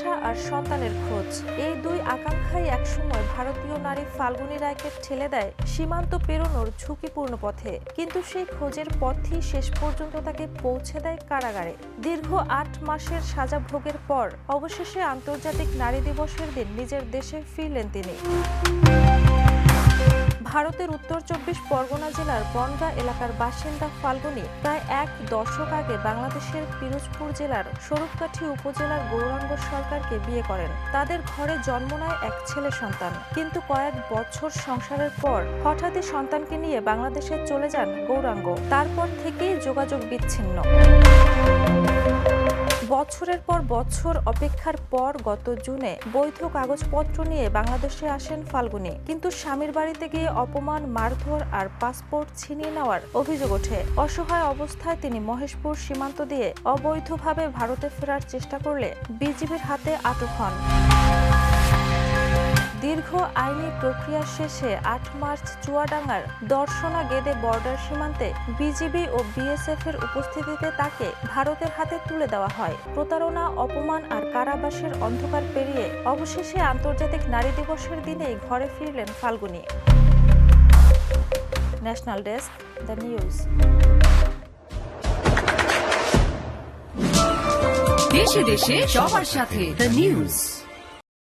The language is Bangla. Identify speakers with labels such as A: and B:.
A: ভালোবাসা আর সন্তানের খোঁজ, এই দুই আকাঙ্ক্ষাই একসময় ভারতীয় নারী ফাল্গুনী রায়কে ঠেলে দেয় সীমান্ত পেরোনোর ঝুঁকিপূর্ণ পথে। কিন্তু সেই খোঁজের পথই শেষ পর্যন্ত তাকে পৌঁছে দেয় কারাগারে। দীর্ঘ ৮ মাসের সাজা ভোগের পর অবশেষে আন্তর্জাতিক নারী দিবসের দিন নিজের দেশে ফিরলেন তিনি। ভারতের উত্তর ২৪ পরগনা জেলার বনগাঁ এলাকার বাসিন্দা ফাল্গুনী প্রায় ১ দশক আগে বাংলাদেশের পিরোজপুর জেলার স্বরূপকাঠি উপজেলার গৌরাঙ্গ সরকারকে বিয়ে করেন। তাদের ঘরে জন্ম নেয় এক ছেলে সন্তান। কিন্তু কয়েক বছর সংসারের পর হঠাৎই সন্তানকে নিয়ে বাংলাদেশে চলে যান গৌরাঙ্গ। তারপর থেকেই যোগাযোগ বিচ্ছিন্ন। বছরের পর বছর অপেক্ষার পর গত জুনে বৈধ কাগজপত্র নিয়ে বাংলাদেশে আসেন ফাল্গুনী। কিন্তু স্বামীর বাড়িতে গিয়ে অপমান, মারধর আর পাসপোর্ট ছিনিয়ে নেওয়ার অভিযোগ ওঠে। অসহায় অবস্থায় তিনি মহেশপুর সীমান্ত দিয়ে অবৈধভাবে ভারতে ফেরার চেষ্টা করলে বিজিবির হাতে আটক হন। দীর্ঘ আইনি প্রক্রিয়া শেষে ৮ মার্চ চুয়াডাঙ্গার দর্শনা গেদে বর্ডার সীমান্তে বিজিবি ও বিএসএফ এর উপস্থিতিতে তাকে ভারতের হাতে তুলে দেওয়া হয়। প্রতারণা, অপমান আর কারাবাসের অন্ধকার পেরিয়ে অবশেষে আন্তর্জাতিক নারী দিবসের দিনেই ঘরে ফিরলেন Falguni. National desk, the news.
B: দেশে দেশে সবার সাথে দ্য নিউজ।